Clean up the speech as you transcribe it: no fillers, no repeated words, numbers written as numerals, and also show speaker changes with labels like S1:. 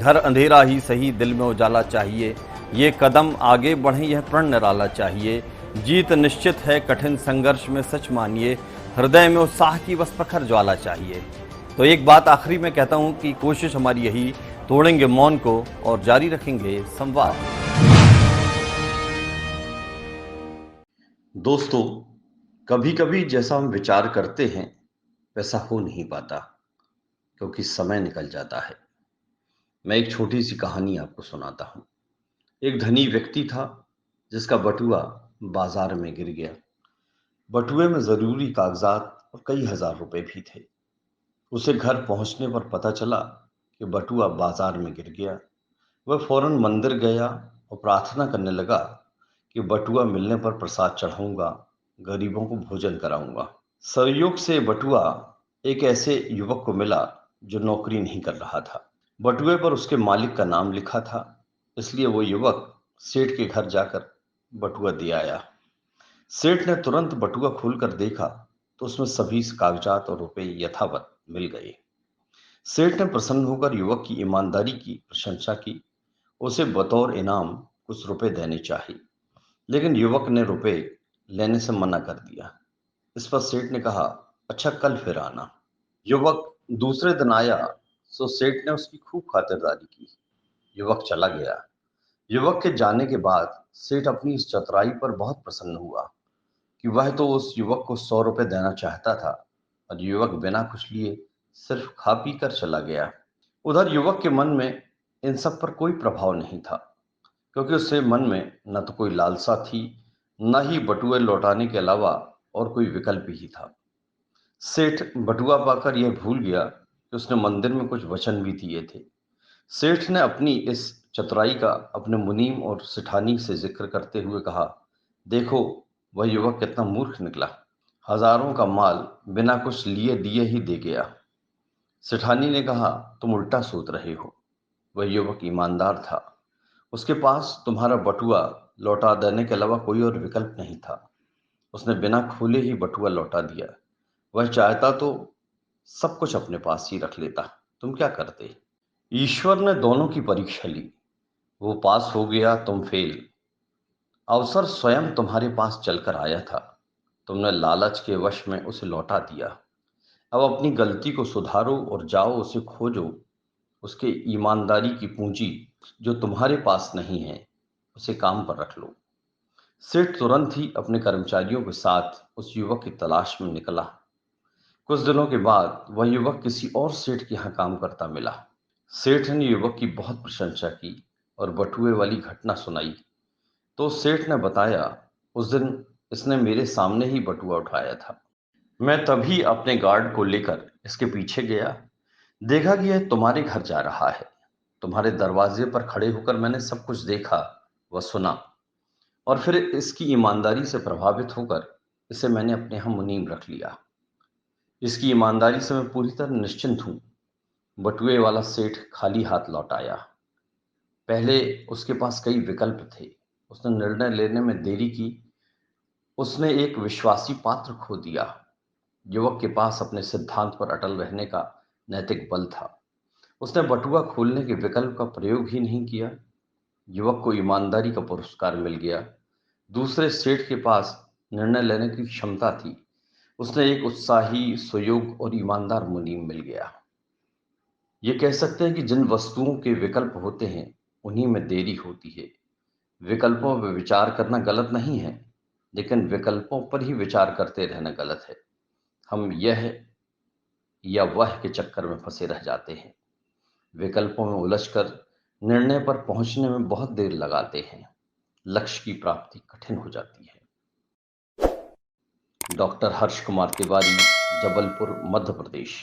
S1: घर अंधेरा ही सही दिल में उजाला चाहिए, ये कदम आगे बढ़े यह प्रण निराला चाहिए। जीत निश्चित है कठिन संघर्ष में सच मानिए, हृदय में उत्साह की बस प्रखर ज्वाला चाहिए। तो एक बात आखिरी में कहता हूं कि कोशिश हमारी यही, तोड़ेंगे मौन को और जारी रखेंगे संवाद। दोस्तों, कभी कभी जैसा हम विचार करते हैं वैसा हो नहीं पाता, क्योंकि समय निकल जाता है। मैं एक छोटी सी कहानी आपको सुनाता हूँ। एक धनी व्यक्ति था जिसका बटुआ बाजार में गिर गया। बटुए में जरूरी कागजात और कई हजार रुपए भी थे। उसे घर पहुंचने पर पता चला कि बटुआ बाजार में गिर गया। वह फौरन मंदिर गया और प्रार्थना करने लगा कि बटुआ मिलने पर प्रसाद चढ़ाऊंगा, गरीबों को भोजन कराऊंगा। संयोग से बटुआ एक ऐसे युवक को मिला जो नौकरी नहीं कर रहा था। बटुए पर उसके मालिक का नाम लिखा था, इसलिए वो युवक सेठ के घर जाकर बटुआ दे आया। सेठ ने तुरंत बटुआ खोलकर देखा तो उसमें सभी कागजात और रुपए यथावत मिल गए। सेठ ने प्रसन्न होकर युवक की ईमानदारी की प्रशंसा की। उसे बतौर इनाम कुछ रुपए देने चाहिए, लेकिन युवक ने रुपए लेने से मना कर दिया। इस पर सेठ ने कहा, अच्छा कल फिर आना। युवक दूसरे दिन आया तो सेठ ने उसकी खूब खातिरदारी की। युवक चला गया। युवक के जाने के बाद सेठ अपनी इस चतुराई पर बहुत प्रसन्न हुआ कि वह तो उस युवक को 100 रुपए देना चाहता था और युवक बिना कुछ लिए सिर्फ खा पी कर चला गया। उधर युवक के मन में इन सब पर कोई प्रभाव नहीं था, क्योंकि उसके मन में न तो कोई लालसा थी, न ही बटुए लौटाने के अलावा और कोई विकल्प ही था। सेठ बटुआ पाकर यह भूल गया कि उसने मंदिर में कुछ वचन भी दिए थे। सेठ ने अपनी इस चतुराई का अपने मुनीम और सेठानी से जिक्र करते हुए कहा, देखो वह युवक कितना मूर्ख निकला, हजारों का माल बिना कुछ लिए दिए ही दे गया। सेठानी ने कहा, तुम उल्टा सोच रहे हो। वह युवक ईमानदार था, उसके पास तुम्हारा बटुआ लौटा देने के अलावा कोई और विकल्प नहीं था। उसने बिना खोले ही बटुआ लौटा दिया। वह चाहता तो सब कुछ अपने पास ही रख लेता, तुम क्या करते। ईश्वर ने दोनों की परीक्षा ली, वो पास हो गया, तुम फेल। अवसर स्वयं तुम्हारे पास चलकर आया था, तुमने लालच के वश में उसे लौटा दिया। अब अपनी गलती को सुधारो और जाओ उसे खोजो। उसके ईमानदारी की पूंजी जो तुम्हारे पास नहीं है उसे काम पर रख लो। सेठ तुरंत ही अपने कर्मचारियों के साथ उस युवक की तलाश में निकला। कुछ दिनों के बाद वह युवक किसी और सेठ के यहाँ काम करता मिला। सेठ ने युवक की बहुत प्रशंसा की और बटुए वाली घटना सुनाई तो सेठ ने बताया, उस दिन इसने मेरे सामने ही बटुआ उठाया था। मैं तभी अपने गार्ड को लेकर इसके पीछे गया। देखा कि यह तुम्हारे घर जा रहा है। तुम्हारे दरवाजे पर खड़े होकर मैंने सब कुछ देखा व सुना, और फिर इसकी ईमानदारी से प्रभावित होकर इसे मैंने अपने यहाँ मुनीम रख लिया। इसकी ईमानदारी से मैं पूरी तरह निश्चिंत हूँ। बटुए वाला सेठ खाली हाथ लौट आया। पहले उसके पास कई विकल्प थे, उसने निर्णय लेने में देरी की। उसने एक विश्वासी पात्र खो दिया। युवक के पास अपने सिद्धांत पर अटल रहने का नैतिक बल था। उसने बटुआ खोलने के विकल्प का प्रयोग ही नहीं किया। युवक को ईमानदारी का पुरस्कार मिल गया। दूसरे सेठ के पास निर्णय लेने की क्षमता थी, उसने एक उत्साही, सुयोग और ईमानदार मुनीम मिल गया। ये कह सकते हैं कि जिन वस्तुओं के विकल्प होते हैं उन्हीं में देरी होती है। विकल्पों पर विचार करना गलत नहीं है, लेकिन विकल्पों पर ही विचार करते रहना गलत है। हम यह या वह के चक्कर में फंसे रह जाते हैं। विकल्पों में उलझकर निर्णय पर पहुंचने में बहुत देर लगाते हैं। लक्ष्य की प्राप्ति कठिन हो जाती है। डॉक्टर हर्ष कुमार तिवारी, जबलपुर, मध्य प्रदेश।